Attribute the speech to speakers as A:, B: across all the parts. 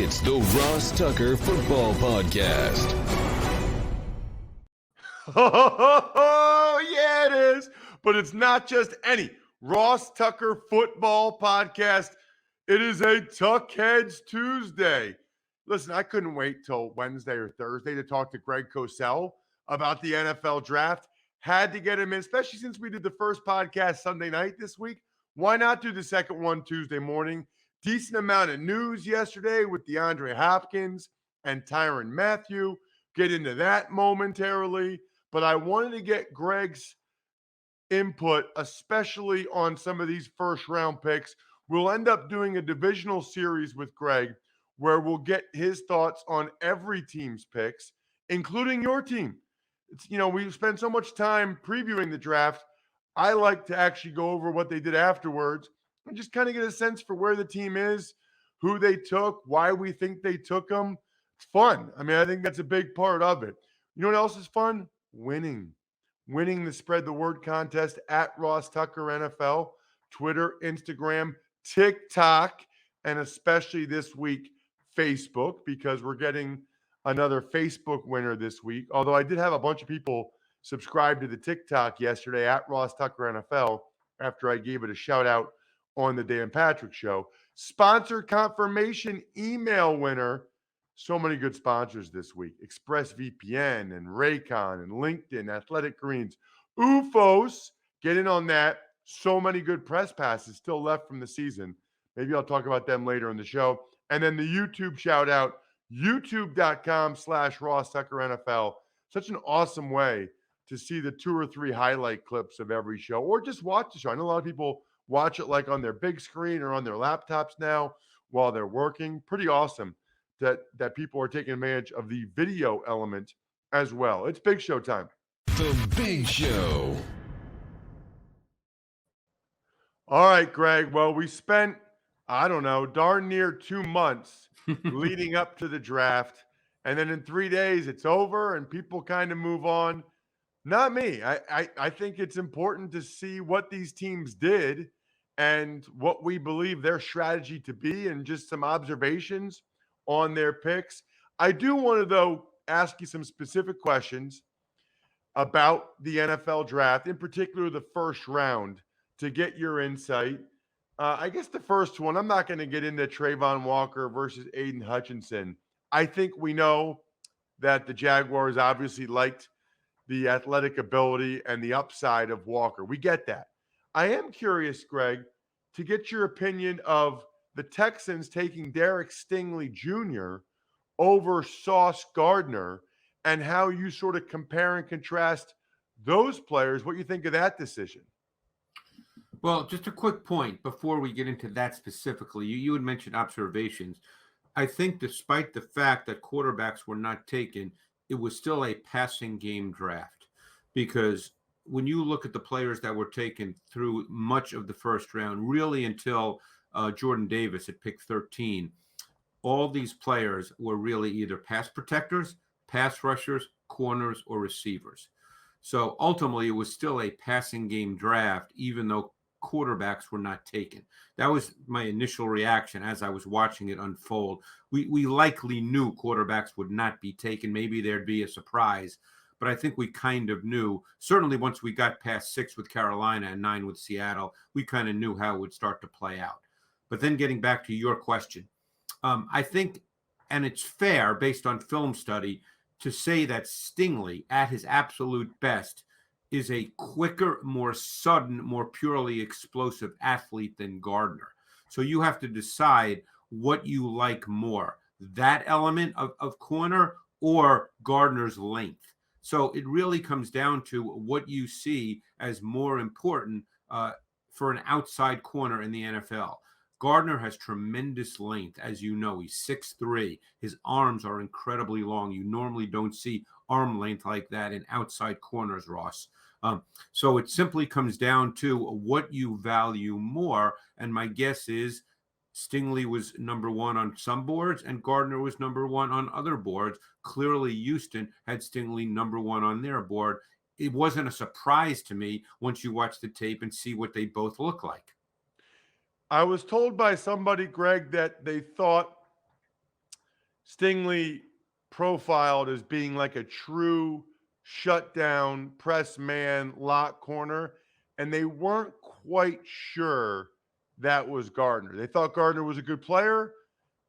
A: It's the Ross Tucker Football Podcast.
B: Oh, yeah, it is. But it's not just any Ross Tucker Football Podcast. It is a Tuckheads Tuesday. Listen, I couldn't wait till Wednesday or Thursday to talk to Greg Cosell about the NFL draft. Had to get him in, especially since we did the first podcast Sunday night this week. Why not do the second one Tuesday morning? Decent amount of news yesterday with DeAndre Hopkins and Tyron Matthews. Get into that momentarily. But I wanted to get Greg's input, especially on some of these first-round picks. We'll end up doing a divisional series with Greg where we'll get his thoughts on every team's picks, including your team. We spend so much time previewing the draft. I like to actually go over what they did afterwards and just kind of get a sense for where the team is, who they took, why we think they took them. It's fun. I think that's a big part of it. You know what else is fun? Winning the Spread the Word contest at Ross Tucker NFL, Twitter, Instagram, TikTok, and especially this week, Facebook, because we're getting another Facebook winner this week. Although I did have a bunch of people subscribe to the TikTok yesterday at Ross Tucker NFL after I gave it a shout out on the Dan Patrick Show. Sponsor confirmation email winner. So many good sponsors this week. ExpressVPN and Raycon and LinkedIn, Athletic Greens, UFOS. Get in on that. So many good press passes still left from the season. Maybe I'll talk about them later in the show. And then the YouTube shout out, youtube.com/Ross Tucker NFL. Such an awesome way to see the 2 or 3 highlight clips of every show or just watch the show. I know a lot of people watch it like on their big screen or on their laptops now while they're working. Pretty awesome that people are taking advantage of the video element as well. It's Big Show time.
A: The Big Show.
B: All right, Greg. Well, we spent, darn near 2 months leading up to the draft. And then in 3 days, it's over and people kind of move on. Not me. I think it's important to see what these teams did and what we believe their strategy to be and just some observations on their picks. I do want to, though, ask you some specific questions about the NFL draft, in particular the first round, to get your insight. I guess the first one, I'm not going to get into Trayvon Walker versus Aiden Hutchinson. I think we know that the Jaguars obviously liked the athletic ability and the upside of Walker. We get that. I am curious, Greg, to get your opinion of the Texans taking Derek Stingley Jr. over Sauce Gardner and how you sort of compare and contrast those players, what you think of that decision.
C: Well, just a quick point before we get into that specifically. You had mentioned observations. I think despite the fact that quarterbacks were not taken, it was still a passing game draft because when you look at the players that were taken through much of the first round, really until Jordan Davis at pick 13, all these players were really either pass protectors, pass rushers, corners, or receivers. So ultimately, it was still a passing game draft, even though quarterbacks were not taken. That was my initial reaction as I was watching it unfold. We likely knew quarterbacks would not be taken. Maybe there'd be a surprise, but I think we kind of knew. Certainly once we got past 6 with Carolina and 9 with Seattle, we kind of knew how it would start to play out. But then getting back to your question, I think, and it's fair based on film study, to say that Stingley at his absolute best is a quicker, more sudden, more purely explosive athlete than Gardner. So you have to decide what you like more, that element of corner or Gardner's length. So it really comes down to what you see as more important for an outside corner in the NFL. Gardner has tremendous length. As you know, he's 6'3". His arms are incredibly long. You normally don't see arm length like that in outside corners, Ross. So it simply comes down to what you value more. And my guess is Stingley was number 1 on some boards and Gardner was number 1 on other boards. Clearly, Houston had Stingley number 1 on their board. It wasn't a surprise to me once you watch the tape and see what they both look like.
B: I was told by somebody, Greg, that they thought Stingley profiled as being like a true shutdown press man lock corner, and they weren't quite sure that was Gardner. They thought Gardner was a good player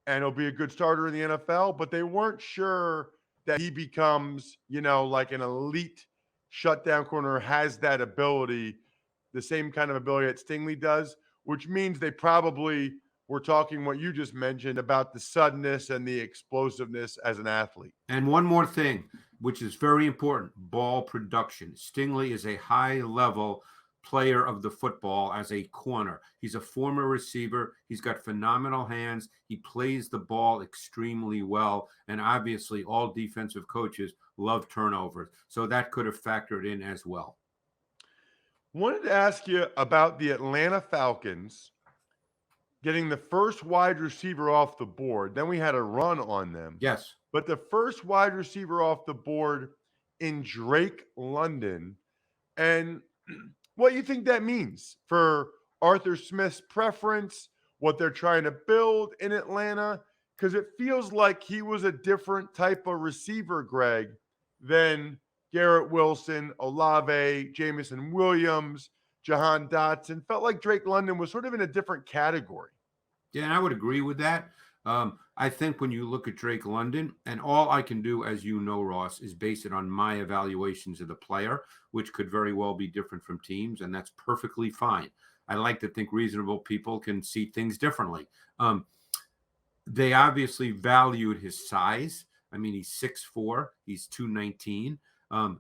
B: and he'll be a good starter in the NFL, but they weren't sure that he becomes, like an elite shutdown corner, has that ability, the same kind of ability that Stingley does, which means they probably were talking what you just mentioned about the suddenness and the explosiveness as an athlete.
C: And one more thing, which is very important, ball production. Stingley is a high-level player of the football as a corner. He's a former receiver. He's got phenomenal hands. He plays the ball extremely well. And obviously, all defensive coaches love turnovers. So that could have factored in as well.
B: Wanted to ask you about the Atlanta Falcons getting the first wide receiver off the board. Then we had a run on them.
C: Yes.
B: But the first wide receiver off the board in Drake London. And what you think that means for Arthur Smith's preference, what they're trying to build in Atlanta? Because it feels like he was a different type of receiver, Greg, than Garrett Wilson, Olave, Jamison Williams, Johan Dotson. Felt like Drake London was sort of in a different category.
C: Yeah, and I would agree with that. I think when you look at Drake London, and all I can do, as you know, Ross, is base it on my evaluations of the player, which could very well be different from teams, and that's perfectly fine. I like to think reasonable people can see things differently. They obviously valued his size. I mean, he's 6'4", he's 219.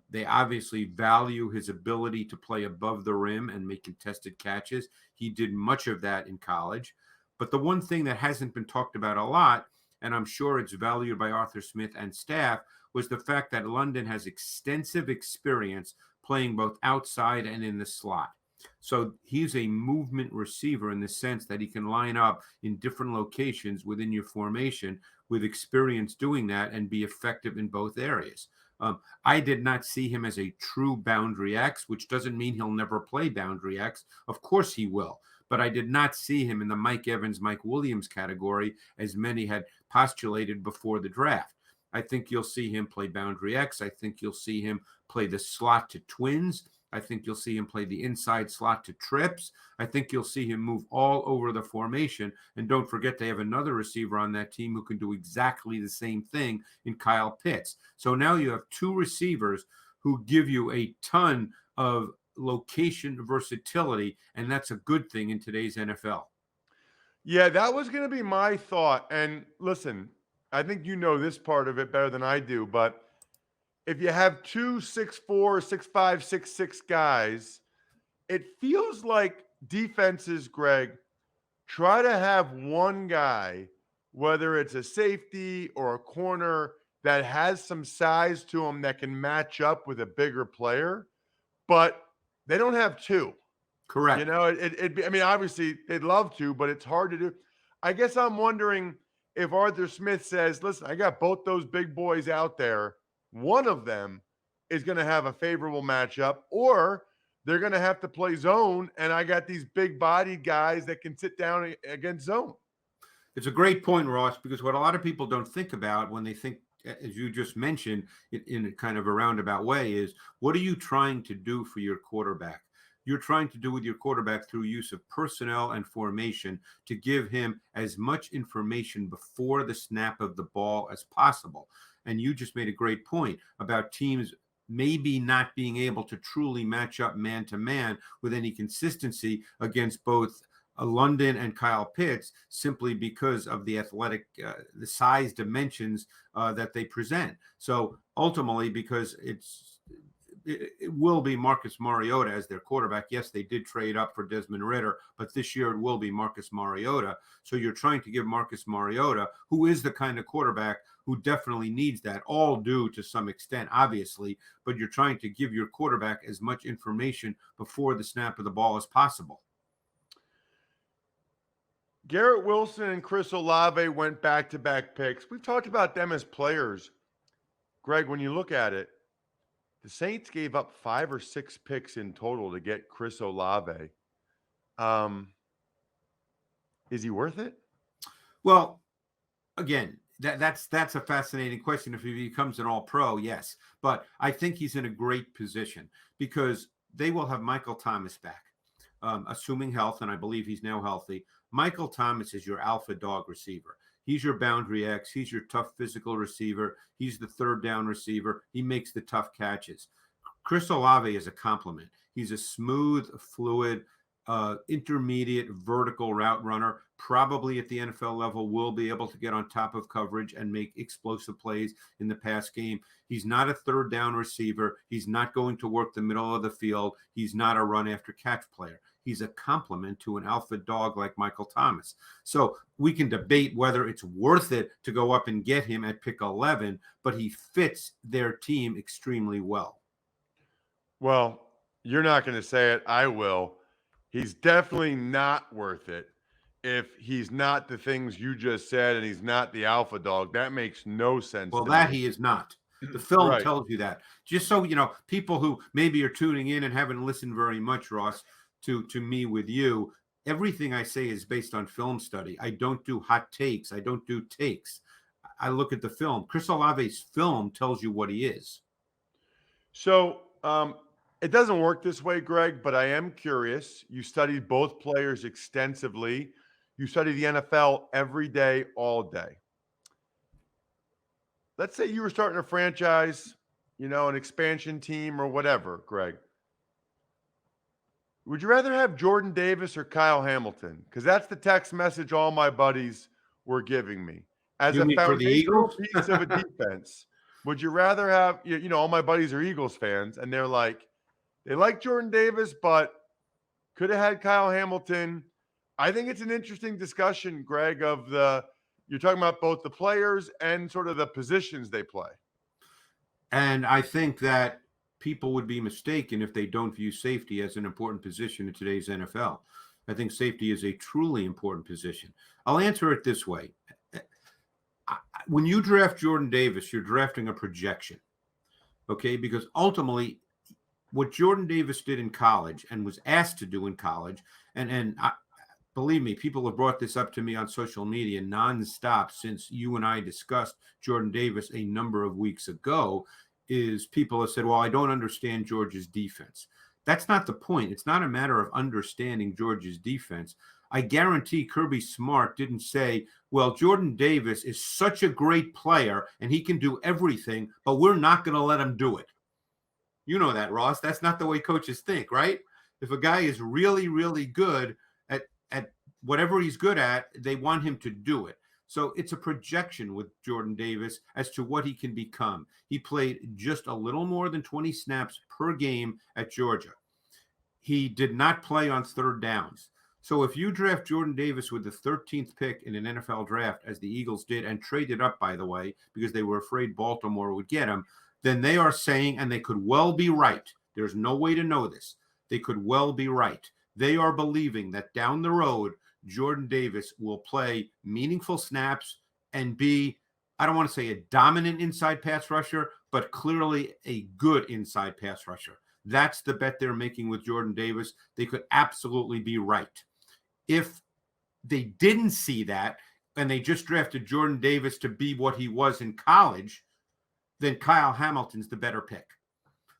C: They obviously value his ability to play above the rim and make contested catches. He did much of that in college. But the one thing that hasn't been talked about a lot, and I'm sure it's valued by Arthur Smith and staff, was the fact that London has extensive experience playing both outside and in the slot. So he's a movement receiver in the sense that he can line up in different locations within your formation with experience doing that and be effective in both areas. I did not see him as a true boundary X, which doesn't mean he'll never play boundary X. Of course he will. But I did not see him in the Mike Evans, Mike Williams category, as many had postulated before the draft. I think you'll see him play boundary X. I think you'll see him play the slot to twins. I think you'll see him play the inside slot to trips. I think you'll see him move all over the formation. And don't forget, they have another receiver on that team who can do exactly the same thing in Kyle Pitts. So now you have two receivers who give you a ton of location versatility, and that's a good thing in today's NFL.
B: Yeah, that was going to be my thought. And listen, I think you know this part of it better than I do, but if you have two 6'4", 6'5", 6'6" guys, it feels like defenses, Greg, try to have one guy, whether it's a safety or a corner, that has some size to him that can match up with a bigger player, but they don't have two.
C: Correct.
B: I mean, obviously they'd love to, but it's hard to do. I guess I'm wondering if Arthur Smith says, listen, I got both those big boys out there. One of them is going to have a favorable matchup, or they're going to have to play zone, and I got these big-bodied guys that can sit down against zone.
C: It's a great point, Ross, because what a lot of people don't think about when they think, as you just mentioned, in a kind of a roundabout way, is what are you trying to do for your quarterback? You're trying to do with your quarterback through use of personnel and formation to give him as much information before the snap of the ball as possible. And you just made a great point about teams maybe not being able to truly match up man-to-man with any consistency against both London and Kyle Pitts, simply because of the athletic, the size dimensions that they present. So ultimately, because it will be Marcus Mariota as their quarterback. Yes, they did trade up for Desmond Ridder, but this year it will be Marcus Mariota. So you're trying to give Marcus Mariota, who is the kind of quarterback who definitely needs that, all due to some extent, obviously, but you're trying to give your quarterback as much information before the snap of the ball as possible.
B: Garrett Wilson and Chris Olave went back-to-back picks. We've talked about them as players. Greg, when you look at it, the Saints gave up 5 or 6 picks in total to get Chris Olave. Is he worth it?
C: Well, again, That's a fascinating question. If he becomes an all-pro, yes. But I think he's in a great position because they will have Michael Thomas back, assuming health, and I believe he's now healthy. Michael Thomas is your alpha dog receiver. He's your boundary X. He's your tough physical receiver. He's the third down receiver. He makes the tough catches. Chris Olave is a complement. He's a smooth, fluid, intermediate vertical route runner, probably at the NFL level will be able to get on top of coverage and make explosive plays in the pass game. He's not a third down receiver. He's not going to work the middle of the field. He's not a run after catch player. He's a complement to an alpha dog like Michael Thomas. So we can debate whether it's worth it to go up and get him at pick 11, but he fits their team extremely well.
B: Well, you're not going to say it. I will. He's definitely not worth it if he's not the things you just said and he's not the alpha dog. That makes no sense.
C: Well, that he is not. The film
B: Right.
C: tells you that. Just so you know, people who maybe are tuning in and haven't listened very much, Ross, to me with you, everything I say is based on film study. I don't do hot takes. I don't do takes. I look at the film. Chris Olave's film tells you what he is.
B: So it doesn't work this way, Greg, but I am curious. You studied both players extensively. You study the NFL every day, all day. Let's say you were starting a franchise, an expansion team or whatever, Greg. Would you rather have Jordan Davis or Kyle Hamilton? Because that's the text message all my buddies were giving me. As
C: You
B: a
C: mean for the
B: foundational
C: Eagles?
B: piece of a defense, would you rather have, all my buddies are Eagles fans, and they're like, they like Jordan Davis, but could have had Kyle Hamilton. I think it's an interesting discussion, Greg, you're talking about both the players and sort of the positions they play.
C: And I think that people would be mistaken if they don't view safety as an important position in today's NFL. I think safety is a truly important position. I'll answer it this way. When you draft Jordan Davis, you're drafting a projection, okay? Because ultimately, what Jordan Davis did in college and was asked to do in college, and believe me, people have brought this up to me on social media nonstop since you and I discussed Jordan Davis a number of weeks ago, is people have said, well, I don't understand Georgia's defense. That's not the point. It's not a matter of understanding Georgia's defense. I guarantee Kirby Smart didn't say, well, Jordan Davis is such a great player and he can do everything, but we're not going to let him do it. You know that, Ross. That's not the way coaches think, right? If a guy is really, really good at whatever he's good at, they want him to do it. So it's a projection with Jordan Davis as to what he can become. He played just a little more than 20 snaps per game at Georgia. He did not play on third downs. So if you draft Jordan Davis with the 13th pick in an NFL draft, as the Eagles did, and traded up, by the way, because they were afraid Baltimore would get him, then they are saying, and they could well be right. There's no way to know this. They could well be right. They are believing that down the road, Jordan Davis will play meaningful snaps and be, I don't want to say a dominant inside pass rusher, but clearly a good inside pass rusher. That's the bet they're making with Jordan Davis. They could absolutely be right. If they didn't see that and they just drafted Jordan Davis to be what he was in college, then Kyle Hamilton's the better pick.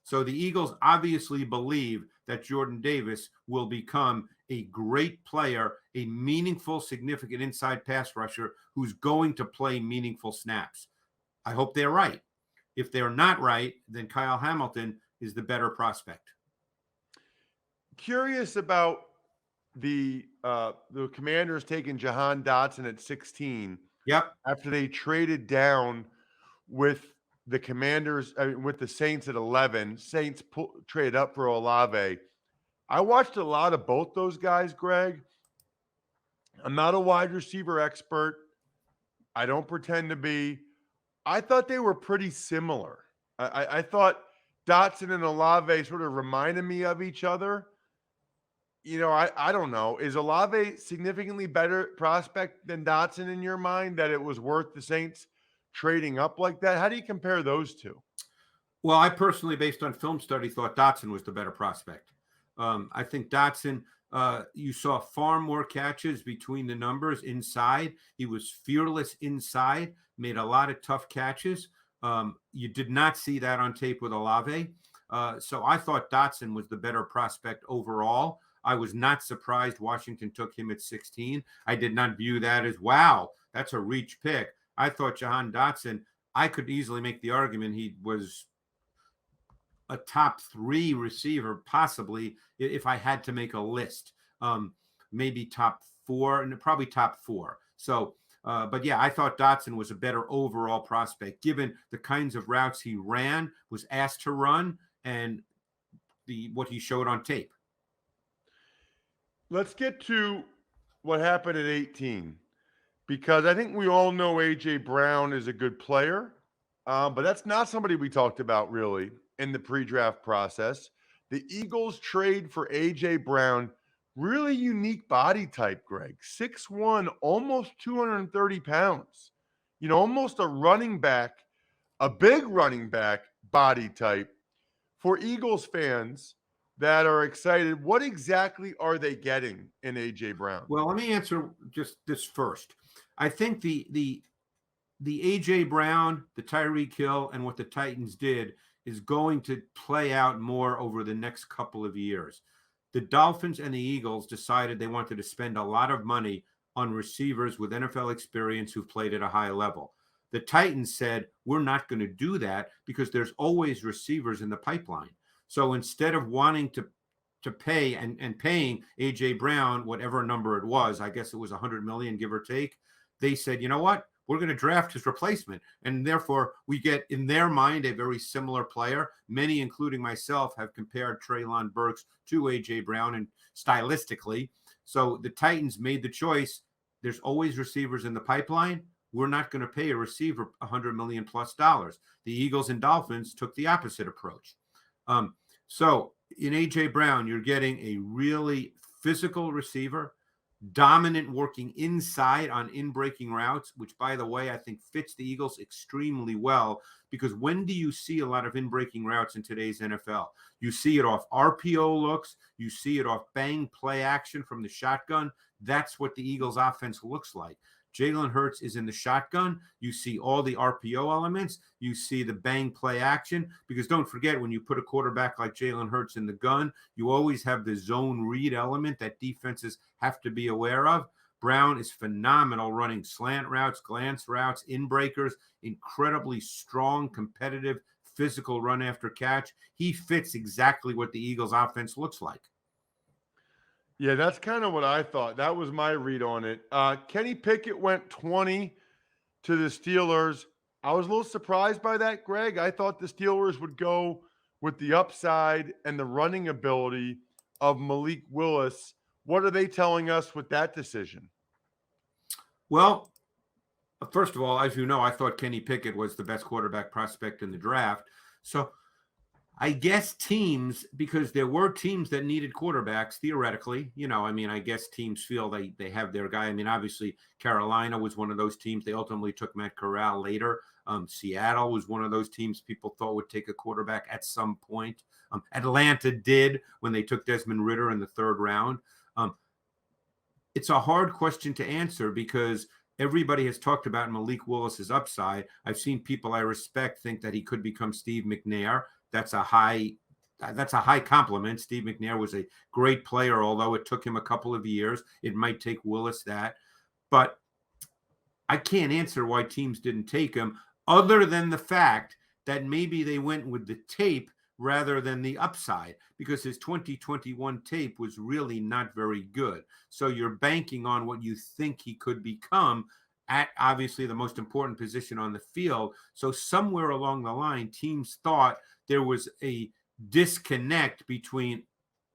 C: So the Eagles obviously believe that Jordan Davis will become a great player, a meaningful, significant inside pass rusher who's going to play meaningful snaps. I hope they're right. If they're not right, then Kyle Hamilton is the better prospect.
B: Curious about the Commanders taking Johan Dotson at 16.
C: Yep.
B: After they traded down with the Commanders, with the Saints at 11. Saints traded up for Olave. I watched a lot of both those guys, Greg. I'm not a wide receiver expert. I don't pretend to be. I thought they were pretty similar. I thought Dotson and Olave sort of reminded me of each other. I don't know. Is Olave significantly better prospect than Dotson in your mind, that it was worth the Saints trading up like that? How do you compare those two?
C: Well, I personally, based on film study, thought Dotson was the better prospect. I think Dotson You saw far more catches between the numbers inside. He was fearless inside, made a lot of tough catches. You did not see that on tape with Olave. So I thought Dotson was the better prospect overall. I was not surprised Washington took him at 16. I did not view that as, wow, that's a reach pick. I thought Johan Dotson, I could easily make the argument he was a top 3 receiver, possibly, if I had to make a list. Maybe top 4 and probably top 4. So, but yeah, I thought Dotson was a better overall prospect, given the kinds of routes he ran, was asked to run, and what he showed on tape.
B: Let's get to what happened at 18, because I think we all know A.J. Brown is a good player, but that's not somebody we talked about really in the pre-draft process. The Eagles trade for A.J. Brown, really unique body type, Greg. 6'1", almost 230 pounds. Almost a running back, a big running back body type. For Eagles fans that are excited, what exactly are they getting in A.J. Brown?
C: Well, let me answer just this first. I think the A.J. Brown, the Tyreek Hill, and what the Titans did is going to play out more over the next couple of years. The Dolphins and the Eagles decided they wanted to spend a lot of money on receivers with NFL experience who've played at a high level. The Titans said, we're not going to do that because there's always receivers in the pipeline. So instead of wanting to pay and paying A.J. Brown whatever number it was, I guess it was $100 million, give or take, they said, you know what? We're going to draft his replacement. And therefore, we get, in their mind, a very similar player. Many, including myself, have compared Treylon Burks to A.J. Brown and stylistically. So the Titans made the choice. There's always receivers in the pipeline. We're not going to pay a receiver $100 million plus. The Eagles and Dolphins took the opposite approach. So in A.J. Brown, you're getting a really physical receiver, dominant working inside on in-breaking routes, which, by the way, I think fits the Eagles extremely well, because when do you see a lot of in-breaking routes in today's NFL? You see it off RPO looks. You see it off bang play action from the shotgun. That's what the Eagles offense looks like. Jalen Hurts is in the shotgun. You see all the RPO elements. You see the bang play action, because don't forget, when you put a quarterback like Jalen Hurts in the gun, you always have the zone read element that defenses have to be aware of. Brown is phenomenal running slant routes, glance routes, in breakers, incredibly strong, competitive, physical run after catch. He fits exactly what the Eagles offense looks like.
B: Yeah, that's kind of what I thought. That was my read on it. Kenny Pickett went 20 to the Steelers. I was a little surprised by that, Greg. I thought the Steelers would go with the upside and the running ability of Malik Willis. What are they telling us with that decision?
C: Well, first of all, as you know, I thought Kenny Pickett was the best quarterback prospect in the draft. So I guess teams, because there were teams that needed quarterbacks, theoretically, I guess teams feel they have their guy. Obviously, Carolina was one of those teams. They ultimately took Matt Corral later. Seattle was one of those teams people thought would take a quarterback at some point. Atlanta did when they took Desmond Ridder in the 3rd round. It's a hard question to answer because everybody has talked about Malik Willis's upside. I've seen people I respect think that he could become Steve McNair. That's a high compliment. Steve McNair was a great player, although it took him a couple of years. It might take Willis that. But I can't answer why teams didn't take him, other than the fact that maybe they went with the tape rather than the upside, because his 2021 tape was really not very good. So you're banking on what you think he could become at obviously the most important position on the field. So somewhere along the line, teams thought there was a disconnect between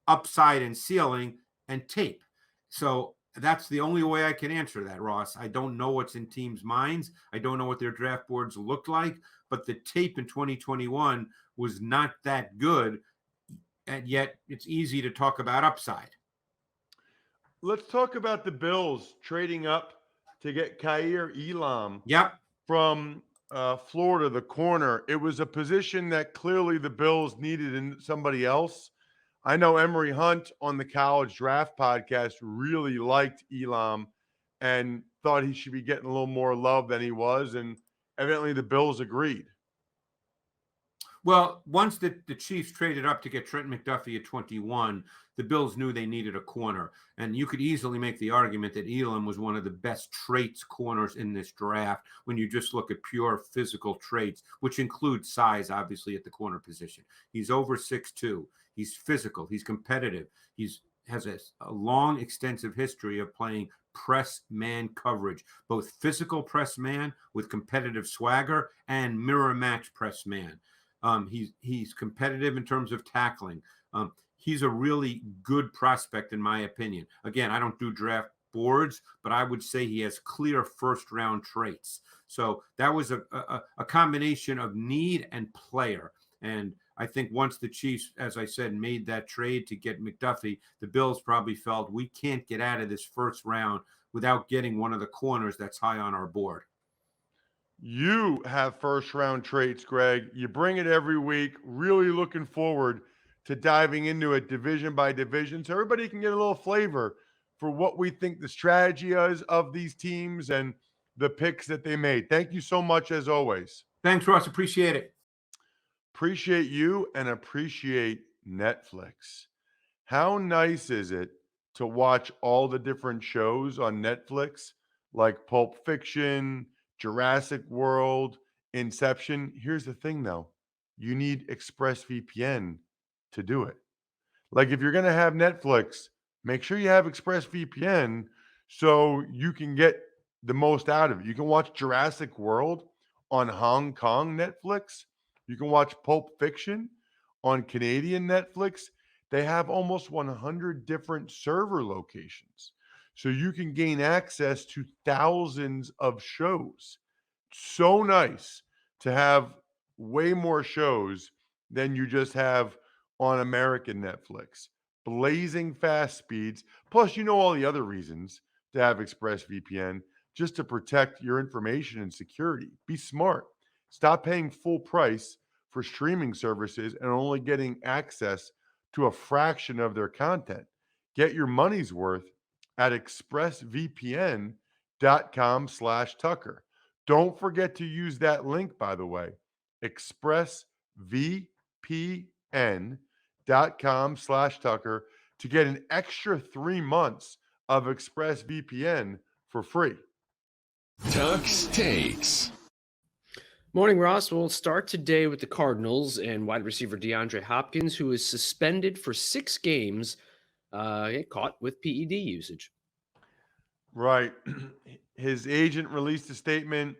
C: upside and ceiling and tape. So that's the only way I can answer that, Ross. I don't know what's in teams' minds. I don't know what their draft boards looked like, but the tape in 2021 was not that good, and yet it's easy to talk about upside.
B: Let's talk about the Bills trading up to get Kaiir Elam from Florida, the corner. It was a position that clearly the Bills needed in somebody else. I know Emery Hunt on the College Draft podcast really liked Elam and thought he should be getting a little more love than he was. And evidently the Bills agreed.
C: Well, once the Chiefs traded up to get Trent McDuffie at 21, the Bills knew they needed a corner. And you could easily make the argument that Elam was one of the best traits corners in this draft when you just look at pure physical traits, which include size, obviously, at the corner position. He's over 6'2". He's physical. He's competitive. He's has a long, extensive history of playing press man coverage, both physical press man with competitive swagger and mirror match press man. He's competitive in terms of tackling. He's a really good prospect, in my opinion. Again, I don't do draft boards, but I would say he has clear first-round traits. So that was a combination of need and player. And I think once the Chiefs, as I said, made that trade to get McDuffie, the Bills probably felt we can't get out of this first round without getting one of the corners that's high on our board.
B: You have first round traits, Greg. You bring it every week. Really looking forward to diving into it division by division so everybody can get a little flavor for what we think the strategy is of these teams and the picks that they made. Thank you so much, as always.
C: Thanks, Ross. Appreciate it.
B: Appreciate you and appreciate Netflix. How nice is it to watch all the different shows on Netflix like Pulp Fiction, Jurassic World, Inception? Here's the thing though, you need ExpressVPN to do it. Like if you're going to have Netflix, make sure you have ExpressVPN so you can get the most out of it. You can watch Jurassic World on Hong Kong Netflix. You can watch Pulp Fiction on Canadian Netflix. They have almost 100 different server locations. So you can gain access to thousands of shows. So nice to have way more shows than you just have on American Netflix. Blazing fast speeds. Plus, you know all the other reasons to have ExpressVPN, just to protect your information and security. Be smart. Stop paying full price for streaming services and only getting access to a fraction of their content. Get your money's worth at expressvpn.com/Tucker. Don't forget to use that link, by the way, expressvpn.com/Tucker to get an extra 3 months of ExpressVPN for free.
A: Tuck's Takes.
D: Morning, Ross. We'll start today with the Cardinals and wide receiver Deandre Hopkins, who is suspended for 6 games, caught with PED usage.
B: Right. His agent released a statement.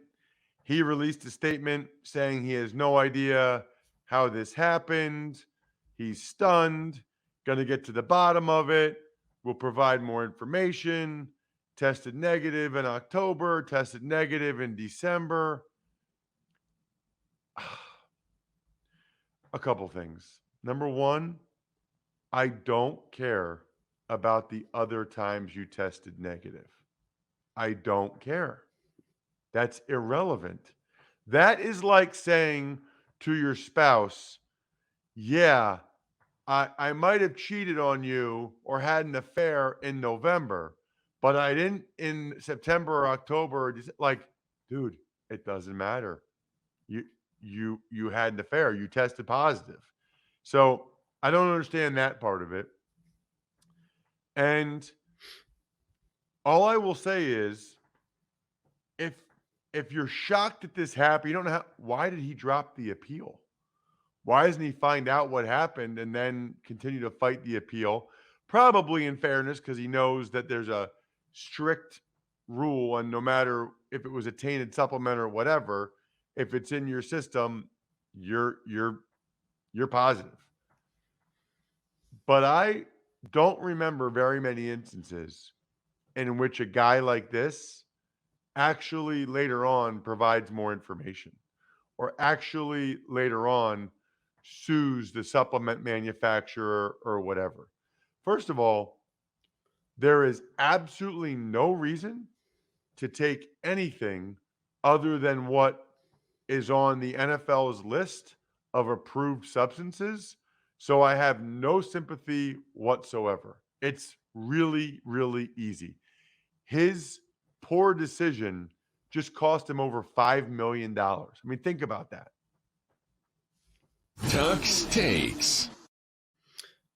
B: He released a statement saying he has no idea how this happened. He's stunned, going to get to the bottom of it. We'll provide more information. Tested negative in October, tested negative in December. A couple things. Number one, I don't care about the other times you tested negative. I don't care. That's irrelevant. That is like saying to your spouse, yeah, I might have cheated on you or had an affair in November, but I didn't in September or October. Like, dude, it doesn't matter. You had an affair. You tested positive. So I don't understand that part of it. And all I will say is, if you're shocked that this happened, you don't know why did he drop the appeal? Why doesn't he find out what happened and then continue to fight the appeal? Probably in fairness, because he knows that there's a strict rule, and no matter if it was a tainted supplement or whatever, if it's in your system, you're positive. But I don't remember very many instances in which a guy like this actually later on provides more information or actually later on sues the supplement manufacturer or whatever. First of all, there is absolutely no reason to take anything other than what is on the NFL's list of approved substances So I have no sympathy whatsoever. It's really, really easy. His poor decision just cost him over $5 million. I mean, think about that.
A: Tuck's Takes.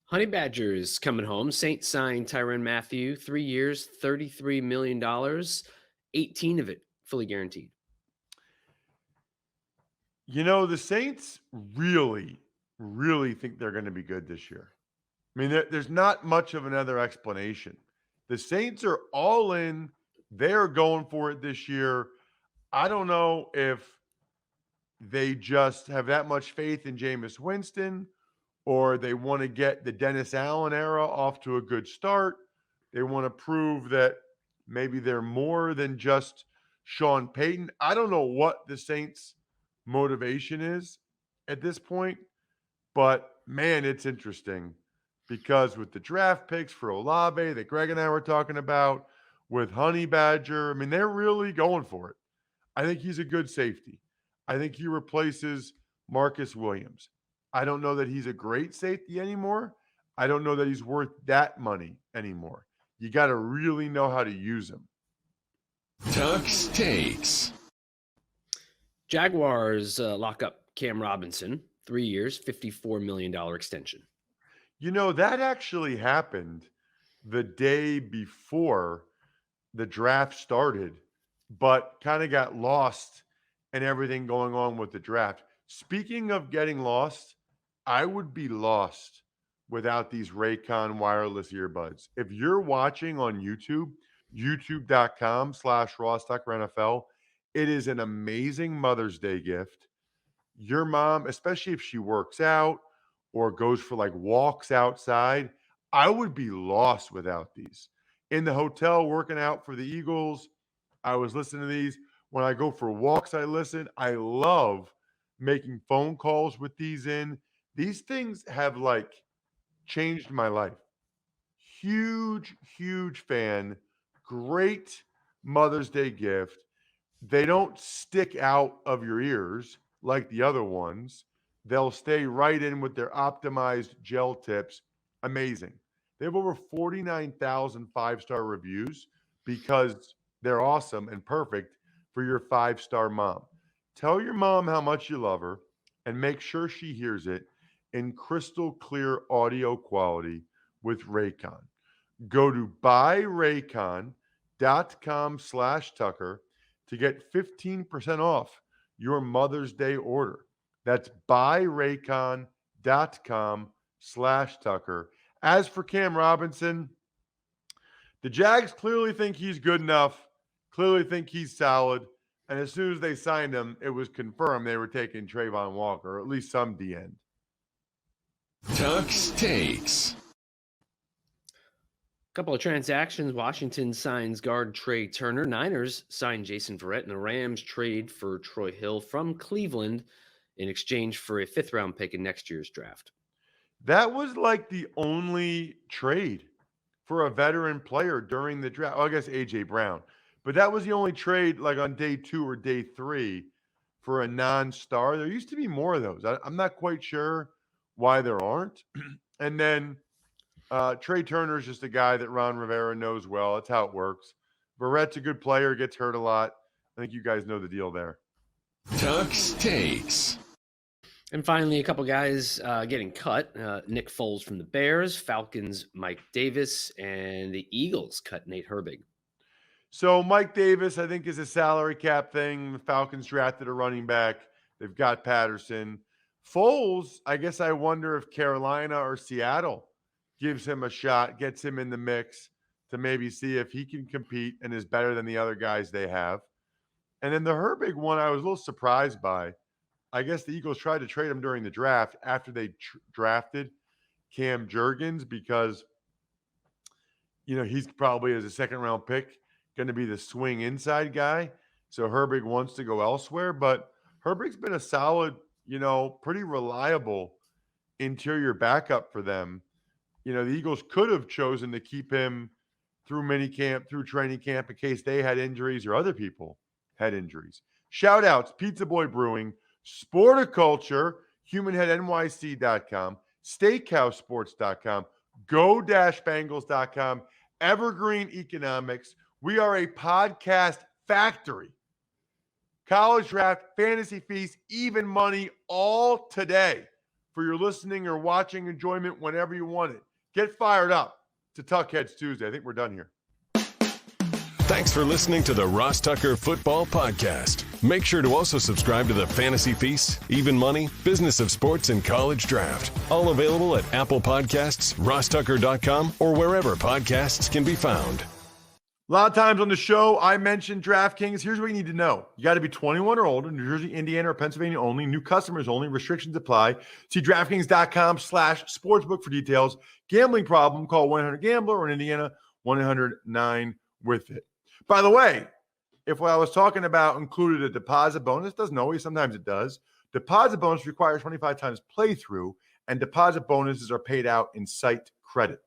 D: Honey Badgers coming home. Saints signed Tyron Matthews, 3 years, $33 million, 18 of it fully guaranteed.
B: You know, the Saints really, really think they're going to be good this year. I mean, there's not much of another explanation. The Saints are all in. They're going for it this year. I don't know if they just have that much faith in Jameis Winston, or they want to get the Dennis Allen era off to a good start. They want to prove that maybe they're more than just Sean Payton. I don't know what the Saints' motivation is at this point, but man, it's interesting because with the draft picks for Olave that Greg and I were talking about, with Honey Badger, I mean, they're really going for it. I think he's a good safety. I think he replaces Marcus Williams. I don't know that he's a great safety anymore. I don't know that he's worth that money anymore. You got to really know how to use him.
A: Tuck's Takes.
D: Jaguars lock up Cam Robinson, 3 years, $54 million extension.
B: You know, that actually happened the day before the draft started, but kind of got lost and everything going on with the draft. Speaking of getting lost, I would be lost without these Raycon wireless earbuds. If you're watching on YouTube, youtube.com/Ross Tucker NFL, it is an amazing Mother's Day gift. Your mom, especially if she works out or goes for like walks outside, I would be lost without these. In the hotel working out for the Eagles, I was listening to these. When I go for walks, I listen. I love making phone calls with these in. These things have like changed my life. Huge, huge fan. Great Mother's Day gift. They don't stick out of your ears like the other ones. They'll stay right in with their optimized gel tips. Amazing. They have over 49,000 five-star reviews because they're awesome and perfect for your five-star mom. Tell your mom how much you love her and make sure she hears it in crystal clear audio quality with Raycon. Go to buyraycon.com/Tucker to get 15% off your Mother's Day order. That's buyraycon.com/Tucker. As for Cam Robinson, the Jags clearly think he's good enough, clearly think he's solid. And as soon as they signed him, it was confirmed they were taking Trayvon Walker, or at least some D-end.
A: Tuck's Takes.
D: Couple of transactions. Washington signs guard Trey Turner. Niners signed Jason Verrett, and the Rams trade for Troy Hill from Cleveland in exchange for a 5th-round pick in next year's draft.
B: That was like the only trade for a veteran player during the draft. Well, I guess A.J. Brown. But that was the only trade like on day 2 or day 3 for a non-star. There used to be more of those. I'm not quite sure why there aren't. And then Trey Turner is just a guy that Ron Rivera knows well. That's how it works. Verrett's a good player, gets hurt a lot. I think you guys know the deal there.
A: Tuck's Takes.
D: And finally, a couple guys getting cut. Nick Foles from the Bears, Falcons Mike Davis, and the Eagles cut Nate Herbig.
B: So Mike Davis, I think, is a salary cap thing. The Falcons drafted a running back. They've got Patterson. Foles, I guess I wonder if Carolina or Seattle gives him a shot, gets him in the mix to maybe see if he can compete and is better than the other guys they have. And then the Herbig one, I was a little surprised by. I guess the Eagles tried to trade him during the draft after they drafted Cam Jurgens because, you know, he's probably as a 2nd-round pick going to be the swing inside guy. So Herbig wants to go elsewhere. But Herbig's been a solid, you know, pretty reliable interior backup for them. You know, the Eagles could have chosen to keep him through minicamp, through training camp in case they had injuries or other people had injuries. Shout outs, Pizza Boy Brewing, Sporticulture, HumanHeadNYC.com, SteakhouseSports.com, Go-Bangles.com, Evergreen Economics. We are a podcast factory. College Draft, Fantasy Feast, Even Money, all today for your listening or watching enjoyment whenever you want it. Get fired up to Tuckheads Tuesday. I think we're done here.
A: Thanks for listening to the Ross Tucker Football Podcast. Make sure to also subscribe to the Fantasy Feast, Even Money, Business of Sports, and College Draft. All available at Apple Podcasts, rosstucker.com, or wherever podcasts can be found.
B: A lot of times on the show, I mentioned DraftKings. Here's what you need to know. You got to be 21 or older, New Jersey, Indiana, or Pennsylvania only. New customers only. Restrictions apply. See DraftKings.com/sportsbook for details. Gambling problem, call 1-800-GAMBLER, or in Indiana, 1-800-9-WITH-IT. By the way, if what I was talking about included a deposit bonus, doesn't always, sometimes it does. Deposit bonus requires 25 times playthrough, and deposit bonuses are paid out in site credit.